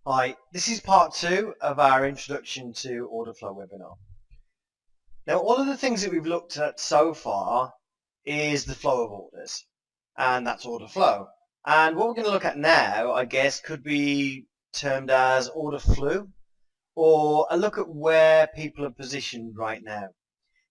Hi, this is part two of our Introduction to Order Flow webinar. Now, all of the things that we've looked at so far is the flow of orders, and that's order flow. And what we're going to look at now, I guess, could be termed as order flow, or a look at where people are positioned right now.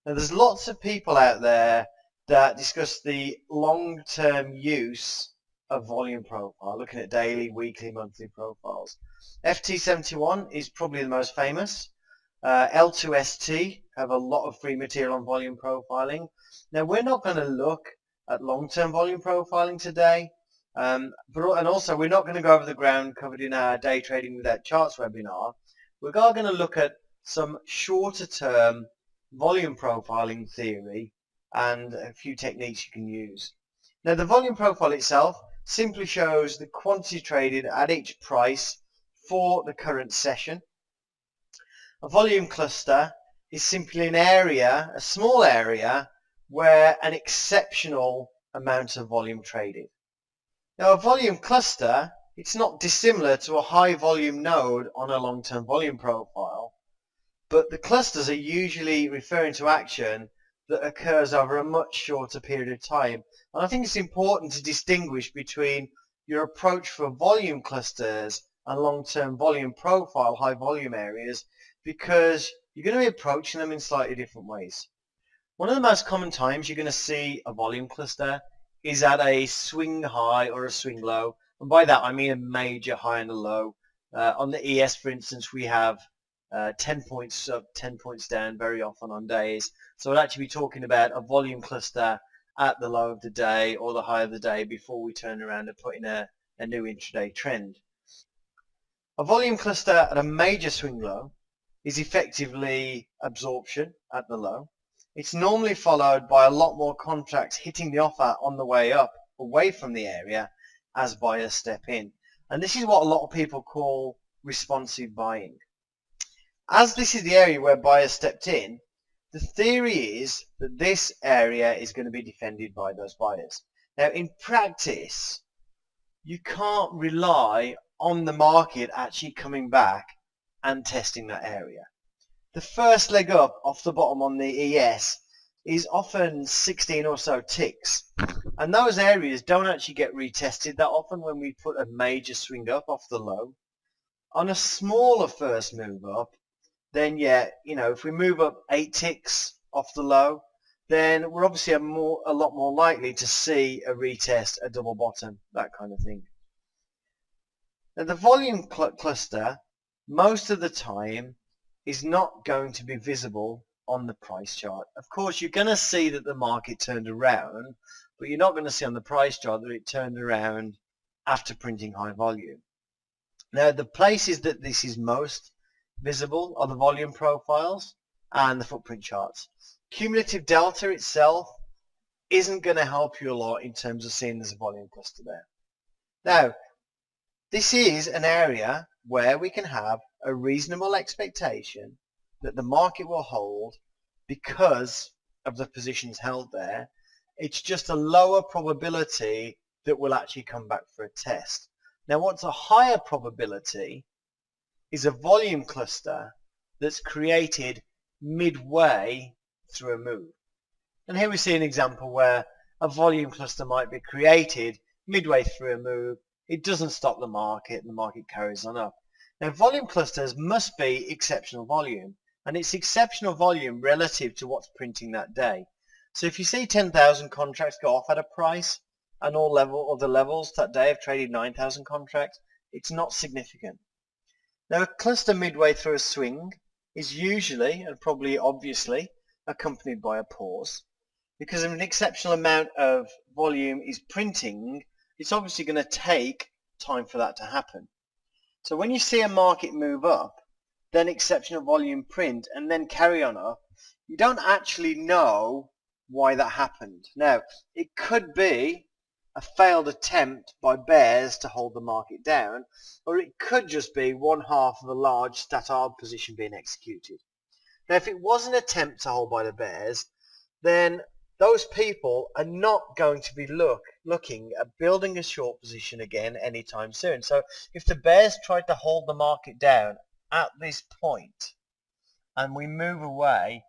Now, there's lots of people out there that discuss the long-term use of volume profile, looking at daily, weekly, monthly profiles. FT71 is probably the most famous. L2ST have a lot of free material on volume profiling. Now, we're not going to look at long-term volume profiling today, and also we're not going to go over the ground covered in our Day Trading Without Charts webinar. We're going to look at some shorter-term volume profiling theory and a few techniques you can use. Now, the volume profile itself simply shows the quantity traded at each price for the current session. A volume cluster is simply an area, a small area, where an exceptional amount of volume traded. Now, a volume cluster, it's not dissimilar to a high volume node on a long-term volume profile, but the clusters are usually referring to action that occurs over a much shorter period of time. And I think it's important to distinguish between your approach for volume clusters and long-term volume profile, high volume areas, because you're going to be approaching them in slightly different ways. One of the most common times you're going to see a volume cluster is at a swing high or a swing low. And by that, I mean a major high and a low. On the ES, for instance, we have 10 points up, 10 points down very often on days. So we'll actually be talking about a volume cluster at the low of the day or the high of the day before we turn around and put in a new intraday trend. A volume cluster at a major swing low is effectively absorption at the low. It's normally followed by a lot more contracts hitting the offer on the way up away from the area as buyers step in. And this is what a lot of people call responsive buying. As this is the area where buyers stepped in, the theory is that this area is going to be defended by those buyers. Now, in practice, you can't rely on the market actually coming back and testing that area. The first leg up off the bottom on the ES is often 16 or so ticks, and those areas don't actually get retested that often when we put a major swing up off the low. On a smaller first move up, then if we move up 8 ticks off the low, then we're obviously a lot more likely to see a retest, a double bottom, that kind of thing. Now, the volume cluster, most of the time, is not going to be visible on the price chart. Of course, you're going to see that the market turned around, but you're not going to see on the price chart that it turned around after printing high volume. Now, the places that this is most visible are the volume profiles and the footprint charts. Cumulative delta itself isn't going to help you a lot in terms of seeing there's a volume cluster there. Now, this is an area where we can have a reasonable expectation that the market will hold because of the positions held there. It's just a lower probability that we'll actually come back for a test. Now, what's a higher probability is a volume cluster that's created midway through a move. And here we see an example where a volume cluster might be created midway through a move. It doesn't stop the market, and the market carries on up. Now, volume clusters must be exceptional volume, and it's exceptional volume relative to what's printing that day. So if you see 10,000 contracts go off at a price, and all the levels that day have traded 9,000 contracts, it's not significant. Now, a cluster midway through a swing is usually, and probably obviously, accompanied by a pause. Because if an exceptional amount of volume is printing, it's obviously going to take time for that to happen. So when you see a market move up, then exceptional volume print, and then carry on up, you don't actually know why that happened. Now, it could be a failed attempt by bears to hold the market down, or it could just be one half of a large stat arb position being executed. Now, if it was an attempt to hold by the bears, then those people are not going to be look looking at building a short position again anytime soon. So if the bears try to hold the market down at this point and we move away,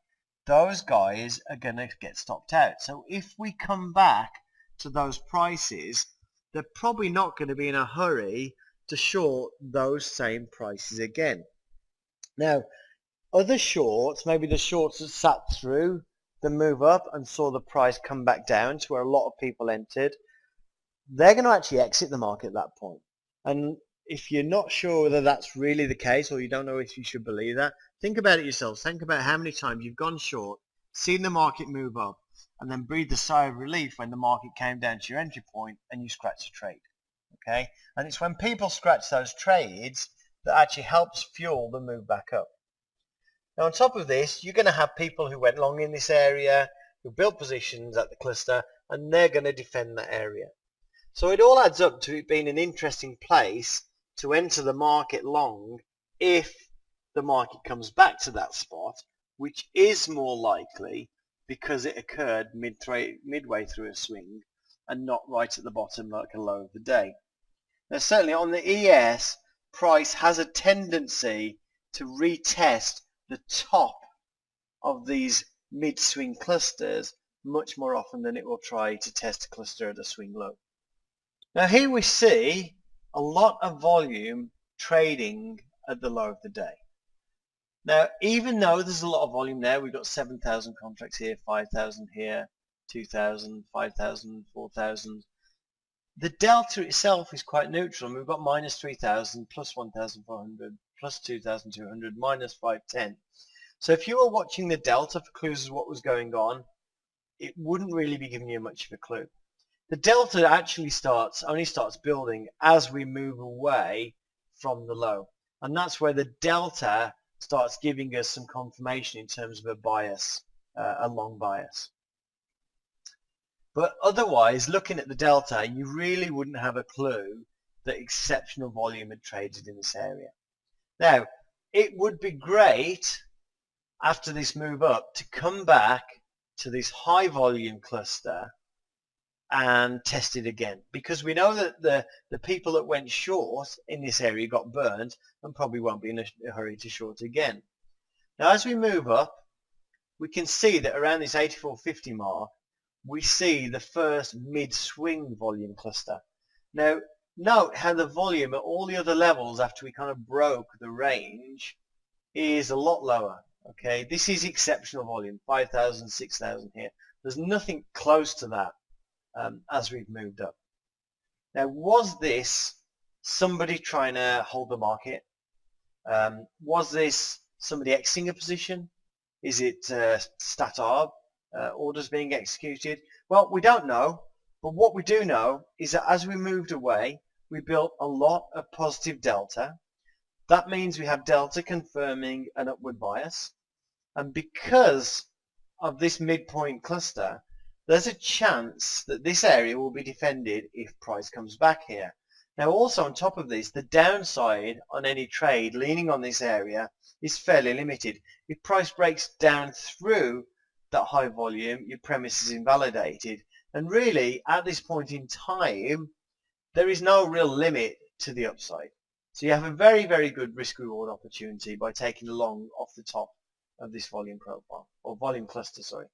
those guys are going to get stopped out. So if we come back to those prices, they're probably not going to be in a hurry to short those same prices again. Now, other shorts, maybe the shorts that sat through the move up and saw the price come back down to where a lot of people entered, they're going to actually exit the market at that point. And if you're not sure whether that's really the case, or you don't know if you should believe that, think about it yourselves. Think about how many times you've gone short, seen the market move up, and then breathed a sigh of relief when the market came down to your entry point and you scratched a trade. Okay? And it's when people scratch those trades that actually helps fuel the move back up. Now on top of this, you're going to have people who went long in this area, who built positions at the cluster, and they're going to defend that area. So it all adds up to it being an interesting place to enter the market long if the market comes back to that spot, which is more likely because it occurred midway through a swing and not right at the bottom like a low of the day. Now certainly on the ES, price has a tendency to retest the top of these mid-swing clusters much more often than it will try to test a cluster at a swing low. Now here we see a lot of volume trading at the low of the day. Now even though there's a lot of volume there, we've got 7,000 contracts here, 5,000 here, 2,000, 5,000, 4,000. The delta itself is quite neutral, and we've got minus 3,000, plus 1,400, plus 2,200, minus 510. So if you were watching the delta for clues as what was going on, it wouldn't really be giving you much of a clue. The delta actually only starts building as we move away from the low, and that's where the delta starts giving us some confirmation in terms of a bias, a long bias. But otherwise, looking at the delta, you really wouldn't have a clue that exceptional volume had traded in this area. Now, it would be great after this move up to come back to this high volume cluster and test it again, because we know that the people that went short in this area got burned and probably won't be in a hurry to short again. Now, as we move up, we can see that around this 84.50 mark, we see the first mid-swing volume cluster. Now, note how the volume at all the other levels after we kind of broke the range is a lot lower. Okay, this is exceptional volume, 5,000, 6,000 here. There's nothing close to that as we've moved up. Now, was this somebody trying to hold the market? Was this somebody exiting a position? Is it stat arb? Orders being executed? Well, we don't know, but what we do know is that as we moved away, we built a lot of positive delta. That means we have delta confirming an upward bias, and because of this midpoint cluster, there's a chance that this area will be defended if price comes back here. Now also on top of this, the downside on any trade leaning on this area is fairly limited. If price breaks down through that high volume, your premise is invalidated, and really at this point in time there is no real limit to the upside. So you have a very, very good risk reward opportunity by taking a long off the top of this volume profile, or volume cluster, sorry.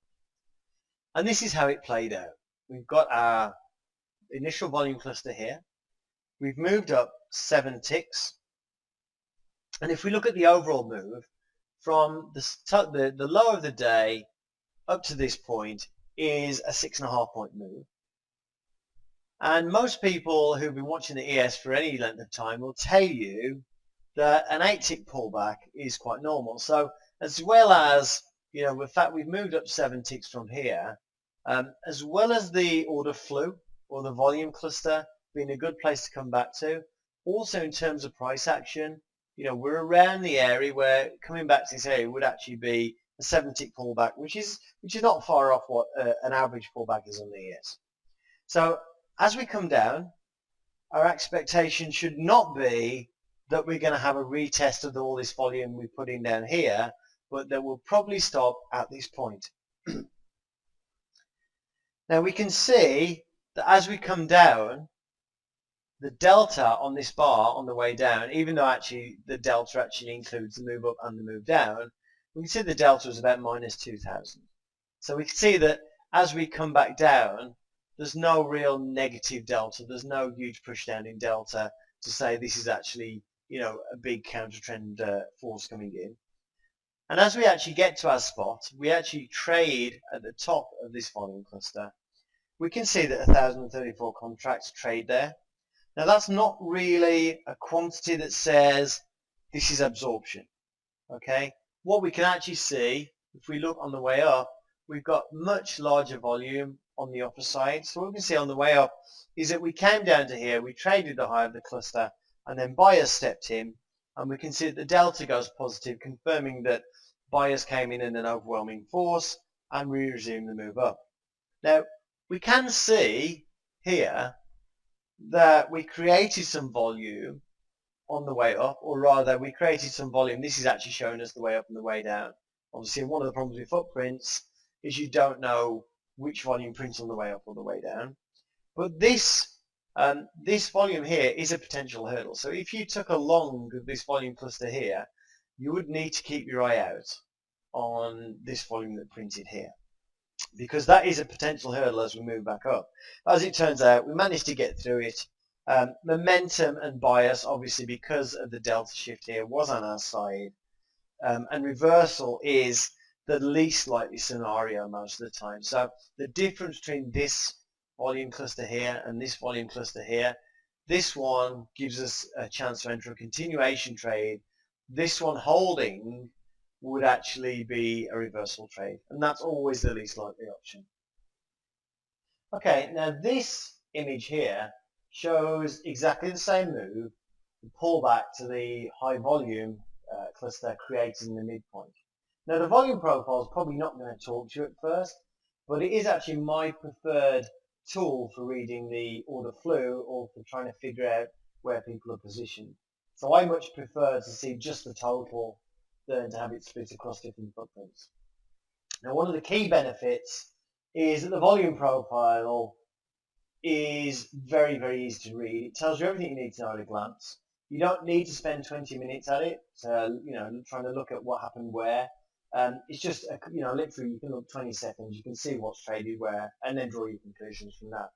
And this is how it played out. We've got our initial volume cluster here. We've moved up 7 ticks, and if we look at the overall move from the low of the day up to this point is a 6.5 point move. And most people who've been watching the ES for any length of time will tell you that an 8 tick pullback is quite normal. So as well as, you know, in fact we've moved up 7 ticks from here, as well as the order flow or the volume cluster being a good place to come back to, also in terms of price action, you know, we're around the area where coming back to this area would actually be a 7 tick pullback, which is not far off what an average pullback is on the ES. So as we come down, our expectation should not be that we're going to have a retest of all this volume we put in down here, but that we'll probably stop at this point. Now we can see that as we come down, the delta on this bar on the way down, even though actually the delta actually includes the move up and the move down, we can see the delta is about minus 2,000. So we can see that as we come back down, there's no real negative delta. There's no huge push down in delta to say this is actually, a big counter trend force coming in. And as we actually get to our spot, we actually trade at the top of this volume cluster. We can see that 1,034 contracts trade there. Now that's not really a quantity that says this is absorption. Okay, what we can actually see, if we look on the way up, we've got much larger volume on the upper side. So what we can see on the way up is that we came down to here, we traded the high of the cluster, and then buyers stepped in, and we can see that the delta goes positive, confirming that buyers came in an overwhelming force, and we resume the move up. Now, we can see here that we created some volume on the way up, or rather we created some volume. This is actually showing us the way up and the way down. Obviously, one of the problems with footprints is you don't know which volume prints on the way up or the way down. But this volume here is a potential hurdle. So if you took a long of this volume cluster here, you would need to keep your eye out on this volume that printed here, because that is a potential hurdle as we move back up. As it turns out, we managed to get through it. Momentum and bias, obviously because of the delta shift here, was on our side, and reversal is the least likely scenario most of the time. So the difference between this volume cluster here and this volume cluster here, this one gives us a chance to enter a continuation trade. This one holding would actually be a reversal trade, and that's always the least likely option. Okay, now this image here shows exactly the same move, the pullback to the high volume cluster created in the midpoint. Now the volume profile is probably not going to talk to you at first, but it is actually my preferred tool for reading the order flow or for trying to figure out where people are positioned. So I much prefer to see just the total than to have it split across different footprints. Now one of the key benefits is that the volume profile is very, very easy to read. It tells you everything you need to know at a glance. You don't need to spend 20 minutes at it, so, trying to look at what happened where. It's just, literally you can look 20 seconds, you can see what's traded where, and then draw your conclusions from that.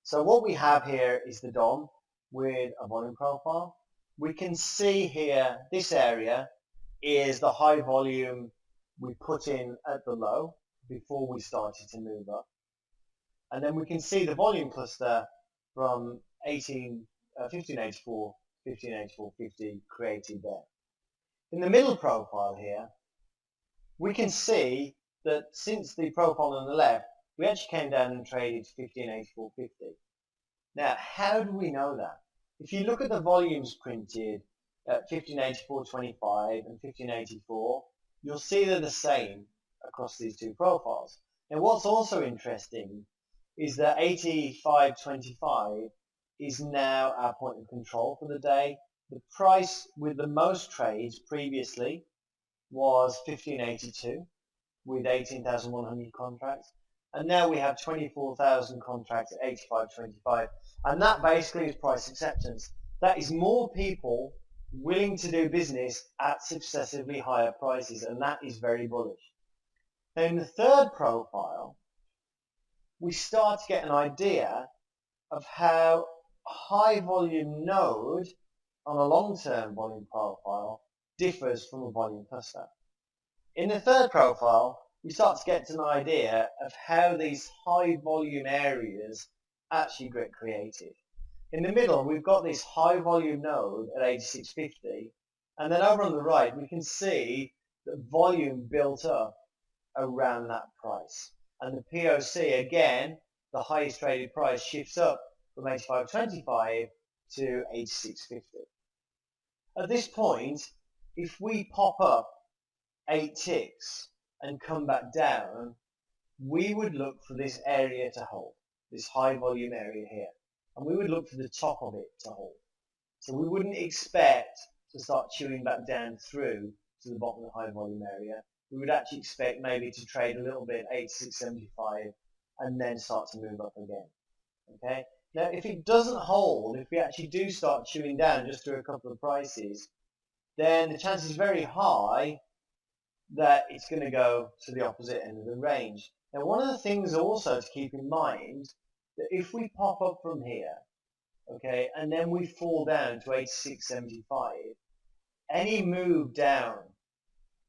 So what we have here is the DOM with a volume profile. We can see here, this area is the high volume we put in at the low before we started to move up. And then we can see the volume cluster from 1584, 1584, 50 created there. In the middle profile here, we can see that since the profile on the left, we actually came down and traded 1584, 50. Now, how do we know that? If you look at the volumes printed at 1584.25 and 1584, you'll see they're the same across these two profiles. Now, what's also interesting is that 85.25 is now our point of control for the day. The price with the most trades previously was 1582 with 18,100 contracts, and now we have 24,000 contracts at 85.25, and that basically is price acceptance. That is more people willing to do business at successively higher prices, and that is very bullish. Now in the third profile, we start to get an idea of how a high volume node on a long-term volume profile differs from a volume cluster. In the third profile, we start to get an idea of how these high volume areas actually get created. In the middle, we've got this high volume node at 86.50, and then over on the right, we can see that volume built up around that price. And the POC, again, the highest traded price shifts up from 85.25 to 86.50. At this point, if we pop up 8 ticks and come back down, we would look for this area to hold, this high volume area here. And we would look for the top of it to hold. So we wouldn't expect to start chewing back down through to the bottom of the high volume area. We would actually expect maybe to trade a little bit 86.75 and then start to move up again. Okay. Now, if it doesn't hold, if we actually do start chewing down just through a couple of prices, then the chance is very high that it's going to go to the opposite end of the range. Now, one of the things also to keep in mind that if we pop up from here, okay, and then we fall down to 86.75, any move down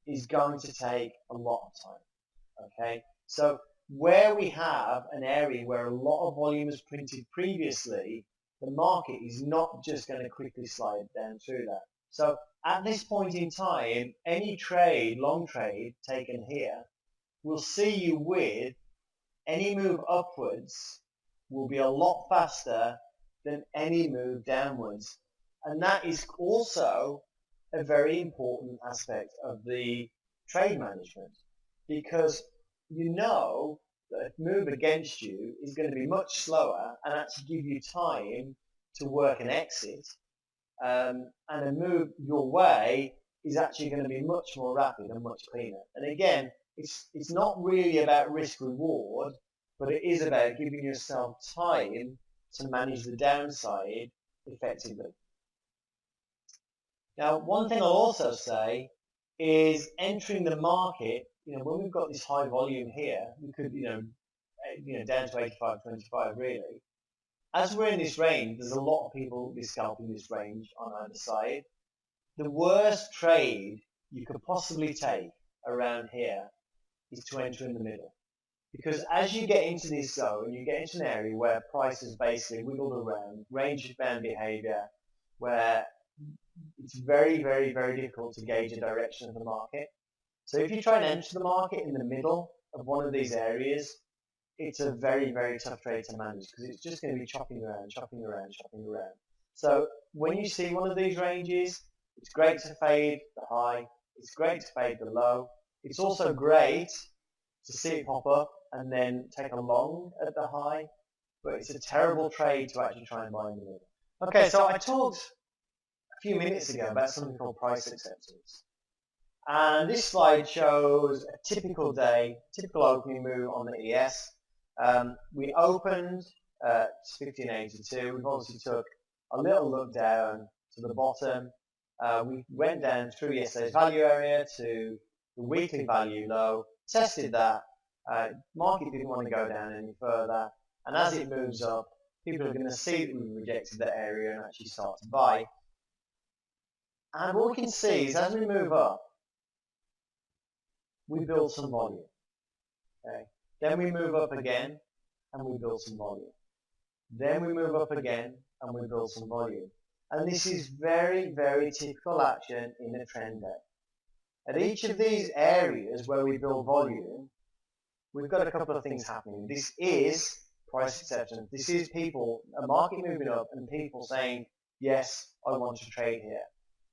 is going to take a lot of time, okay? So where we have an area where a lot of volume is printed previously, the market is not just going to quickly slide down through that. So at this point in time, any trade, long trade taken here, will see you with any move upwards will be a lot faster than any move downwards. And that is also a very important aspect of the trade management, because you know that a move against you is going to be much slower and actually give you time to work an exit, and a move your way is actually going to be much more rapid and much cleaner. And again, it's not really about risk reward, but it is about giving yourself time to manage the downside effectively. Now, one thing I'll also say is entering the market, when we've got this high volume here, we could, down to 85.25 really. As we're in this range, there's a lot of people scalping this range on either side. The worst trade you could possibly take around here is to enter in the middle. Because as you get into this zone, you get into an area where prices basically wiggled around, range-bound behavior, where it's very, very, very difficult to gauge the direction of the market. So if you try and enter the market in the middle of one of these areas, it's a very, very tough trade to manage because it's just going to be chopping around, chopping around, chopping around. So when you see one of these ranges, it's great to fade the high. It's great to fade the low. It's also great to see it pop up and then take a long at the high, but it's a terrible trade to actually try and buy in the middle. Okay, so I talked a few minutes ago about something called price acceptance. And this slide shows a typical day, typical opening move on the ES. We opened at 1582. We've obviously took a little look down to the bottom. We went down through yesterday's value area to the weekly value low, tested that. Market didn't want to go down any further. And as it moves up, people are going to see that we've rejected that area and actually start to buy. And what we can see is as we move up, we build some volume. Okay. Then we move up again and we build some volume. Then we move up again and we build some volume. And this is very, very typical action in a trend day. At each of these areas where we build volume, we've got a couple of things happening. This is price acceptance. This is people, a market moving up and people saying, yes, I want to trade here.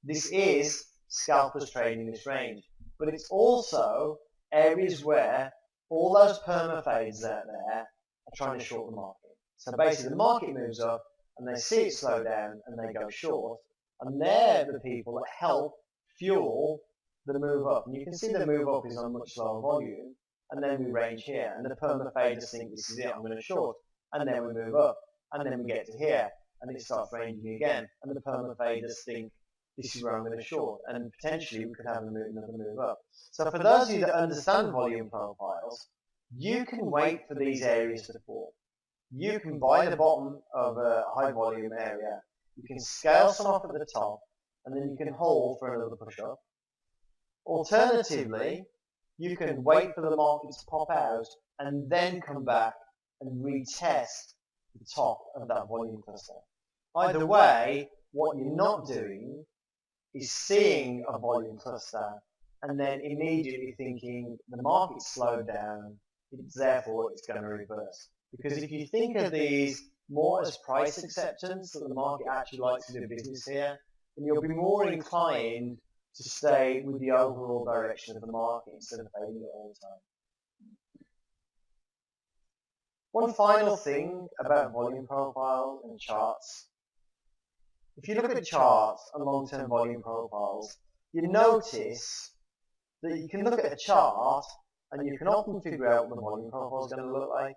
This is scalpers trading this range. But it's also areas where all those perma-fades out there are trying to short the market. So basically the market moves up and they see it slow down and they go short. And they're the people that help fuel the move up. And you can see the move up is on much lower volume. And then we range here. And the perma-faders think this is it, I'm going to short. And then we move up. And then we get to here. And it starts ranging again. And the perma-faders think this is where I'm going to short, and potentially we could have another move up. So for those of you that understand volume profiles, you can wait for these areas to fall. You can buy the bottom of a high volume area, you can scale some off at the top, and then you can hold for another push up. Alternatively, you can wait for the market to pop out and then come back and retest the top of that volume cluster. Either way, what you're not doing is seeing a volume cluster and then immediately thinking the market's slowed down, therefore it's going to reverse. Because if you think of these more as price acceptance, that the market actually likes to do business here, then you'll be more inclined to stay with the overall direction of the market instead of fading it all the time. One final thing about volume profiles and charts. If you look at charts and long-term volume profiles, you notice that you can look at a chart and you can often figure out what the volume profile is going to look like.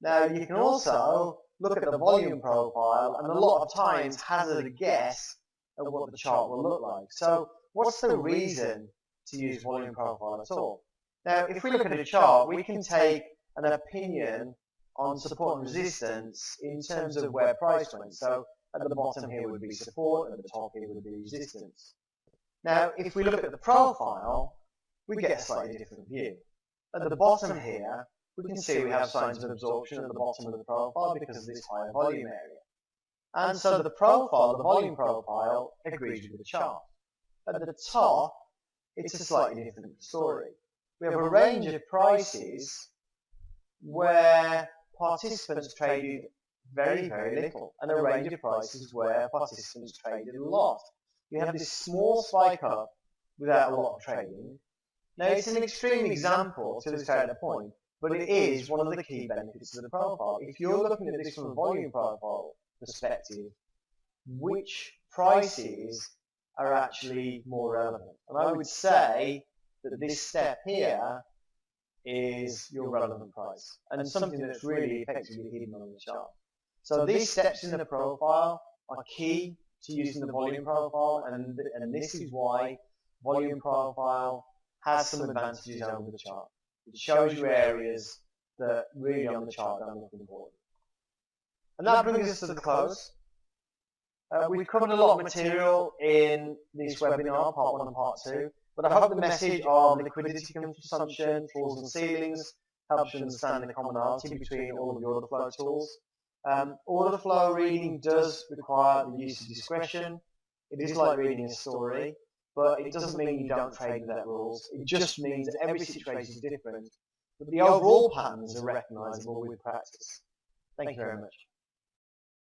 Now you can also look at the volume profile and a lot of times hazard a guess at what the chart will look like. So what's the reason to use volume profile at all? Now if we look at a chart, we can take an opinion on support and resistance in terms of where price went. So at the bottom here would be support, at the top here would be resistance. Now if we look at the profile, we get a slightly different view. At the bottom here, we can see we have signs of absorption at the bottom of the profile because of this higher volume area. And so the profile, the volume profile, agrees with the chart. At the top, it's a slightly different story. We have a range of prices where participants traded very, very little, and a range of prices where participants traded a lot. You have this small spike up without a lot of trading. Now it's an extreme example to illustrate a point, but it is one of the key benefits of the profile. If you're looking at this from a volume profile perspective, which prices are actually more relevant? And I would say that this step here is your relevant price, and something that's really effectively hidden on the chart. So these steps in the profile are key to using the volume profile, and this is why volume profile has some advantages over the chart. It shows you areas that really on the chart don't look important. And that brings us to the close. We've covered a lot of material in this webinar, part 1 and part 2, but I hope the message of liquidity consumption, floors and ceilings helps you understand the commonality between all of the order flow tools. Order flow reading does require the use of discretion. It is like reading a story, but it doesn't mean you don't trade without rules. It just means that every situation is different, but the overall patterns are recognizable with practice. Thank you very much.